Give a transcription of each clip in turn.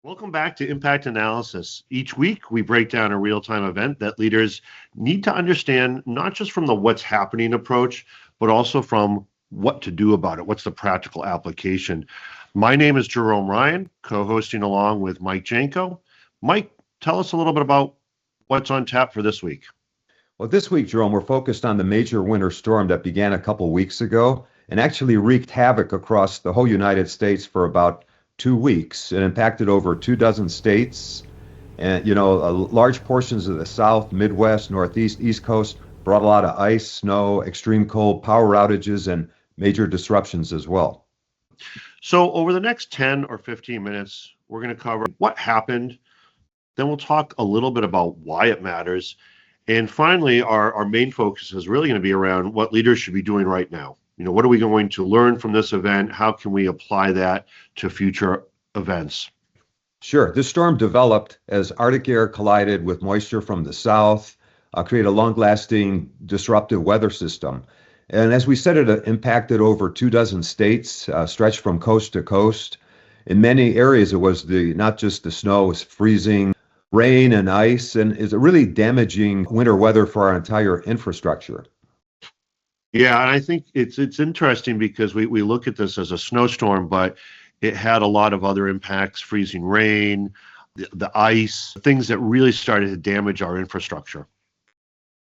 Welcome back to Impact Analysis. Each week, we break down a real-time event that leaders need to understand, not just from the what's happening approach, but also from what to do about it. What's the practical application? My name is Jerome Ryan, co-hosting along with Mike Janko. Mike, tell us a little bit about what's on tap for this week. Well, this week, Jerome, we're focused on the major winter storm that began a couple weeks ago and actually wreaked havoc across the whole United States for about 2 weeks. It impacted over 24 states and, large portions of the South, Midwest, Northeast, East Coast, brought a lot of ice, snow, extreme cold, power outages, and major disruptions as well. So over the next 10 or 15 minutes, we're going to cover what happened. Then we'll talk a little bit about why it matters. And finally, our main focus is really going to be around what leaders should be doing right now. What are we going to learn from this event? How can we apply that to future events? Sure. This storm developed as Arctic air collided with moisture from the south, create a long-lasting disruptive weather system. And as we said, it impacted over 24 states, stretched from coast to coast. In many areas, it was not just the snow, it was freezing, rain and ice, and it's really damaging winter weather for our entire infrastructure. Yeah, and I think it's interesting because we look at this as a snowstorm, but it had a lot of other impacts: freezing rain, the ice, things that really started to damage our infrastructure.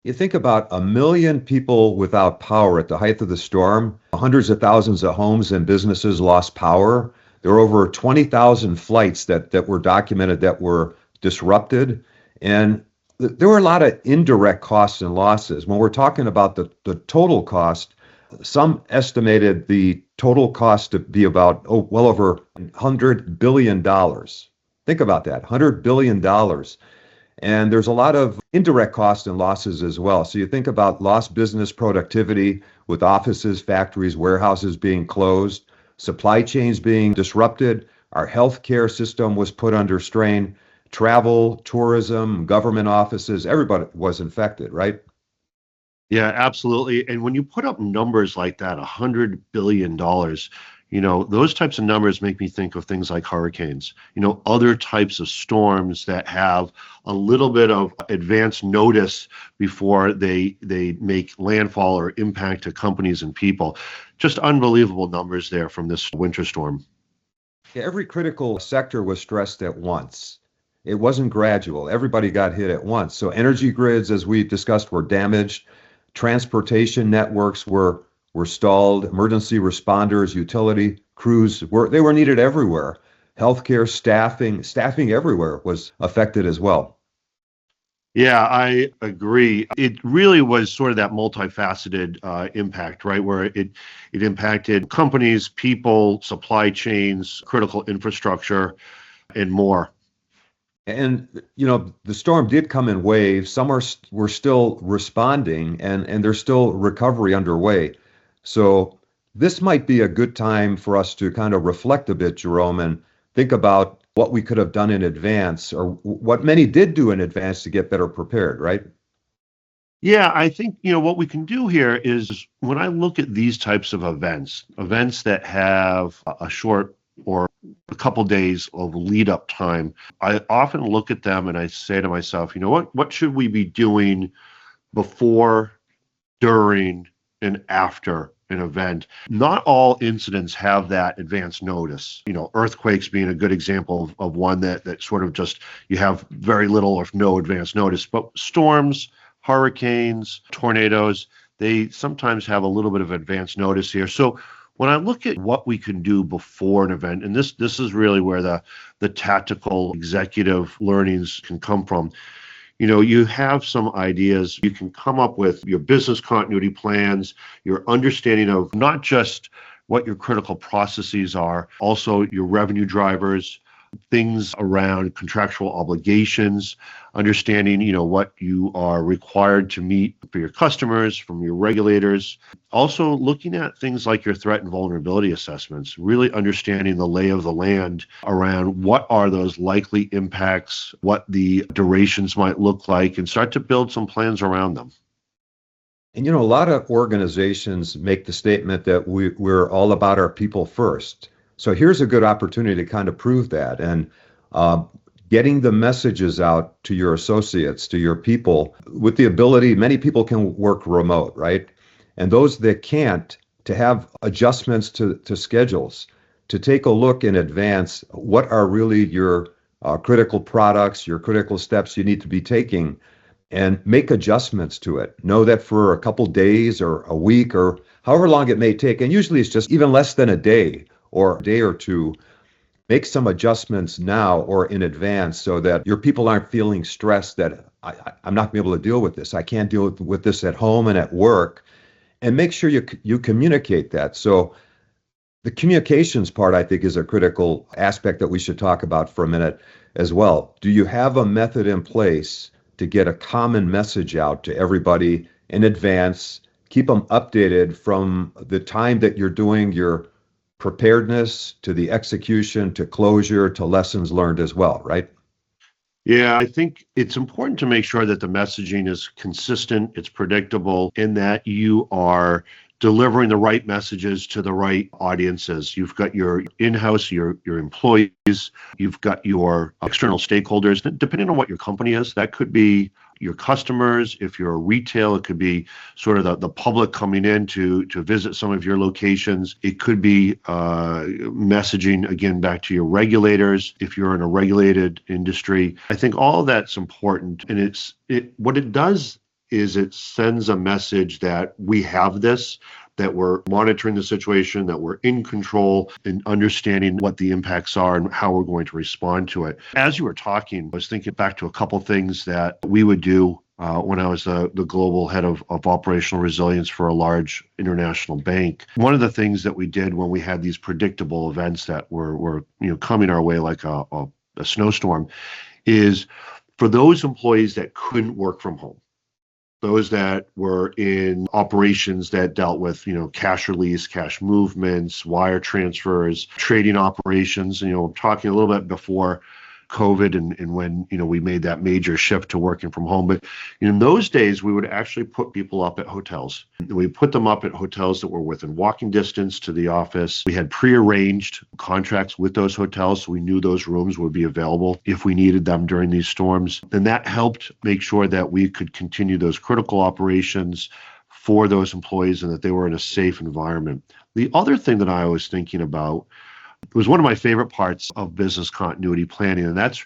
You think about 1 million people without power at the height of the storm. Hundreds of thousands of homes and businesses lost power. There were over 20,000 flights that were documented that were disrupted. And there were a lot of indirect costs and losses. When we're talking about the total cost, some estimated the total cost to be about, well over $100 billion. Think about that, $100 billion. And there's a lot of indirect costs and losses as well. So you think about lost business productivity with offices, factories, warehouses being closed, supply chains being disrupted, our healthcare system was put under strain. Travel, tourism, government offices, everybody was infected, right? Yeah, absolutely. And when you put up numbers like that, $100 billion, those types of numbers make me think of things like hurricanes, other types of storms that have a little bit of advance notice before they make landfall or impact to companies and people. Just unbelievable numbers there from this winter storm. Yeah, every critical sector was stressed at once. It wasn't gradual. Everybody got hit at once. So energy grids, as we discussed, were damaged. Transportation networks were stalled. Emergency responders, utility crews were needed everywhere. Healthcare staffing everywhere was affected as well. Yeah, I agree. It really was sort of that multifaceted impact, right? Where it impacted companies, people, supply chains, critical infrastructure, and more. And, the storm did come in waves. Some were still responding and there's still recovery underway. So this might be a good time for us to kind of reflect a bit, Jerome, and think about what we could have done in advance or what many did do in advance to get better prepared, right? Yeah, I think, what we can do here is when I look at these types of events that have a short or a couple days of lead up time, I often look at them and I say to myself, what should we be doing before, during, and after an event? Not all incidents have that advance notice. Earthquakes being a good example of one that sort of just, you have very little or no advance notice. But storms, hurricanes, tornadoes, they sometimes have a little bit of advance notice here. So when I look at what we can do before an event, and this is really where the tactical executive learnings can come from. You have some ideas. You can come up with your business continuity plans, your understanding of not just what your critical processes are, also your revenue drivers, things around contractual obligations, understanding, what you are required to meet for your customers, from your regulators. Also looking at things like your threat and vulnerability assessments, really understanding the lay of the land around what are those likely impacts, what the durations might look like, and start to build some plans around them. And a lot of organizations make the statement that we're all about our people first. So here's a good opportunity to kind of prove that. And uh, getting the messages out to your associates, to your people, with the ability, many people can work remote, right? And those that can't, to have adjustments to schedules, to take a look in advance, what are really your critical products, your critical steps you need to be taking, and make adjustments to it. Know that for a couple days or a week or however long it may take, and usually it's just even less than a day or a day or two, make some adjustments now or in advance so that your people aren't feeling stressed that I'm not going to be able to deal with this. I can't deal with this at home and at work. And make sure you communicate that. So the communications part, I think, is a critical aspect that we should talk about for a minute as well. Do you have a method in place to get a common message out to everybody in advance? Keep them updated from the time that you're doing your preparedness to the execution to closure to lessons learned as well, right? Yeah, I think it's important to make sure that the messaging is consistent, it's predictable, and that you are delivering the right messages to the right audiences. You've got your in-house, your employees, you've got your external stakeholders. Depending on what your company is, that could be your customers. If you're a retail, it could be sort of the public coming in to visit some of your locations. It could be messaging, again, back to your regulators if you're in a regulated industry. I think all of that's important. And what it does is it sends a message that we have this, that we're monitoring the situation, that we're in control and understanding what the impacts are and how we're going to respond to it. As you were talking, I was thinking back to a couple things that we would do when I was the global head of operational resilience for a large international bank. One of the things that we did when we had these predictable events that were coming our way like a snowstorm is for those employees that couldn't work from home, those that were in operations that dealt with, cash release, cash movements, wire transfers, trading operations. I'm talking a little bit before COVID and when, we made that major shift to working from home. But in those days, we would actually put people up at hotels. We put them up at hotels that were within walking distance to the office. We had prearranged contracts with those hotels, so we knew those rooms would be available if we needed them during these storms. And that helped make sure that we could continue those critical operations for those employees and that they were in a safe environment. The other thing that I was thinking about, it was one of my favorite parts of business continuity planning, and that's,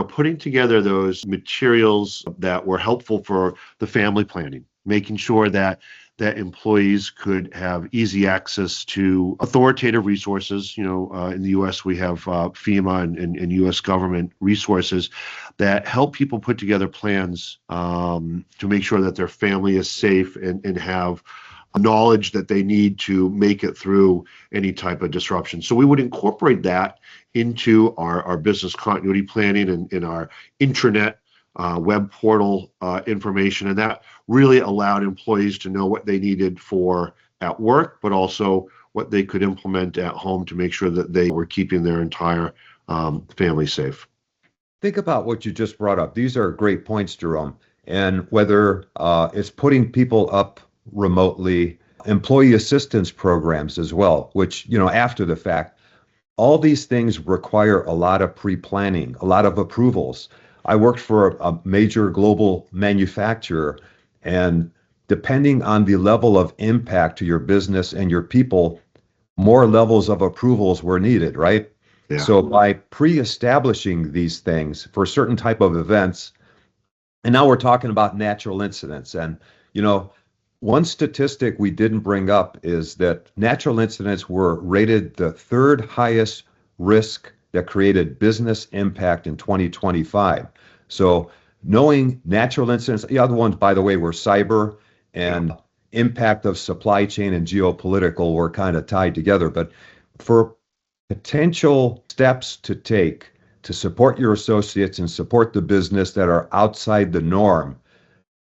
putting together those materials that were helpful for the family planning, making sure that employees could have easy access to authoritative resources. In the U.S. we have FEMA and U.S. government resources that help people put together plans to make sure that their family is safe and have knowledge that they need to make it through any type of disruption. So we would incorporate that into our business continuity planning and in our intranet web portal information. And that really allowed employees to know what they needed for at work, but also what they could implement at home to make sure that they were keeping their entire family safe. Think about what you just brought up. These are great points, Jerome. And whether it's putting people up remotely, employee assistance programs as well, which, after the fact, all these things require a lot of pre-planning, a lot of approvals. I worked for a major global manufacturer, and depending on the level of impact to your business and your people, more levels of approvals were needed, right? Yeah. So by pre-establishing these things for certain type of events, and now we're talking about natural incidents, and one statistic we didn't bring up is that natural incidents were rated the third highest risk that created business impact in 2025. So knowing natural incidents, the other ones, by the way, were cyber and impact of supply chain and geopolitical were kind of tied together. But for potential steps to take to support your associates and support the business that are outside the norm,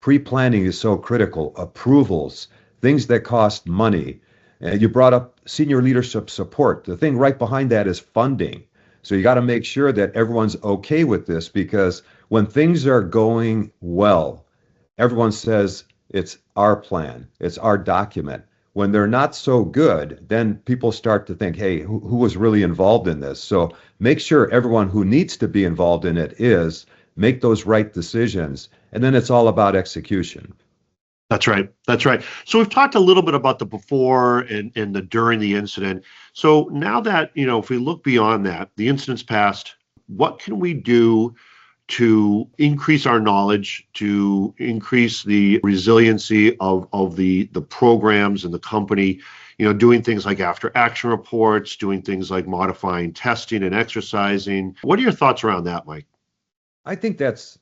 pre-planning is so critical. Approvals, things that cost money. And you brought up senior leadership support. The thing right behind that is funding. So you got to make sure that everyone's okay with this, because when things are going well, everyone says, It's our plan. It's our document. When they're not so good, then people start to think, hey, who was really involved in this? So make sure everyone who needs to be involved in it is, make those right decisions. And then it's all about execution. That's right. That's right. So we've talked a little bit about the before and the during the incident. So now that, if we look beyond that, the incident's passed, what can we do to increase our knowledge, to increase the resiliency of the programs and the company, doing things like after action reports, doing things like modifying testing and exercising. What are your thoughts around that, Mike? I think there's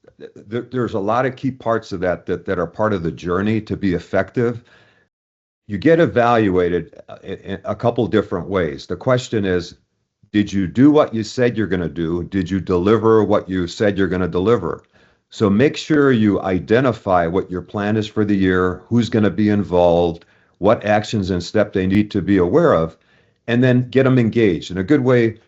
a lot of key parts of that are part of the journey to be effective. You get evaluated in a couple different ways. The question is, did you do what you said you're going to do? Did you deliver what you said you're going to deliver? So make sure you identify what your plan is for the year, who's going to be involved, what actions and steps they need to be aware of, and then get them engaged. In a good way,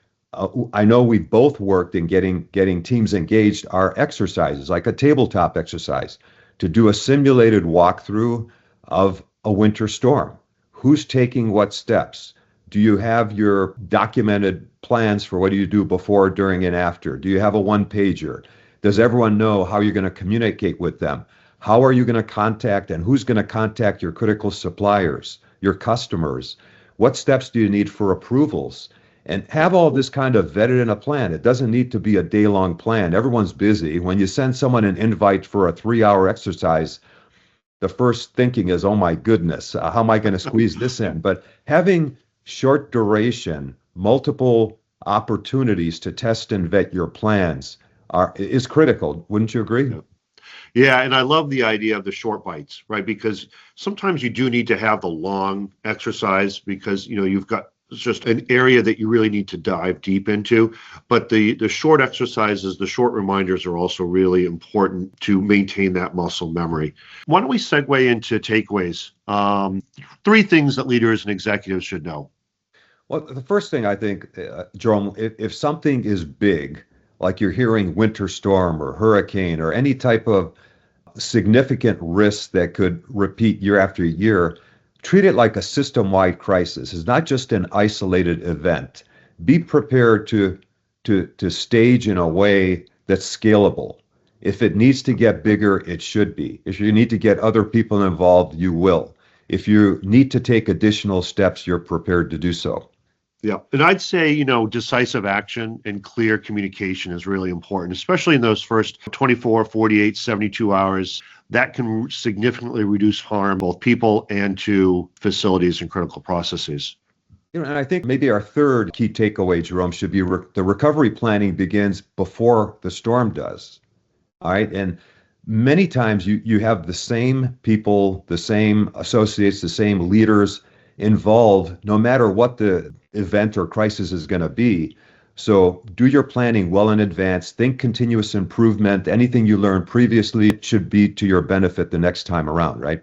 I know we both worked in getting teams engaged, are exercises, like a tabletop exercise, to do a simulated walkthrough of a winter storm. Who's taking what steps? Do you have your documented plans for what do you do before, during, and after? Do you have a one-pager? Does everyone know how you're going to communicate with them? How are you going to contact and who's going to contact your critical suppliers, your customers? What steps do you need for approvals? And have all this kind of vetted in a plan. It doesn't need to be a day-long plan. Everyone's busy. When you send someone an invite for a 3-hour exercise, the first thinking is, oh my goodness, how am I going to squeeze this in? But having short duration, multiple opportunities to test and vet your plans is critical. Wouldn't you agree? Yeah, and I love the idea of the short bites, right? Because sometimes you do need to have the long exercise because you've got just an area that you really need to dive deep into. But the short exercises, the short reminders are also really important to maintain that muscle memory. Why don't we segue into takeaways? 3 things that leaders and executives should know. Well, the first thing I think, Jerome, if something is big, like you're hearing winter storm or hurricane or any type of significant risk that could repeat year after year, treat it like a system-wide crisis. It's not just an isolated event. Be prepared to stage in a way that's scalable. If it needs to get bigger, it should be. If you need to get other people involved, you will. If you need to take additional steps, you're prepared to do so. Yeah. And I'd say, decisive action and clear communication is really important, especially in those first 24, 48, 72 hours. That can significantly reduce harm, both people and to facilities and critical processes. And I think maybe our third key takeaway, Jerome, should be the recovery planning begins before the storm does. All right. And many times you have the same people, the same associates, the same leaders involved, no matter what the event or crisis is going to be. So do your planning well in advance. Think continuous improvement. Anything you learned previously should be to your benefit the next time around, right?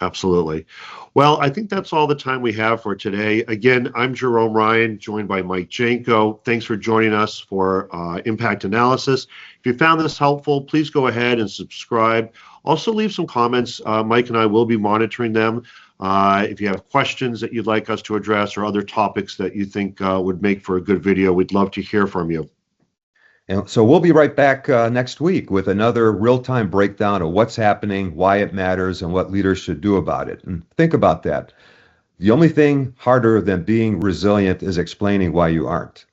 Absolutely. Well, I think that's all the time we have for today. Again, I'm Jerome Ryan, joined by Mike Janko. Thanks for joining us for Impact Analysis. If you found this helpful, please go ahead and subscribe. Also, leave some comments. Mike and I will be monitoring them. If you have questions that you'd like us to address or other topics that you think would make for a good video, we'd love to hear from you. And so we'll be right back next week with another real-time breakdown of what's happening, why it matters, and what leaders should do about it. And think about that. The only thing harder than being resilient is explaining why you aren't.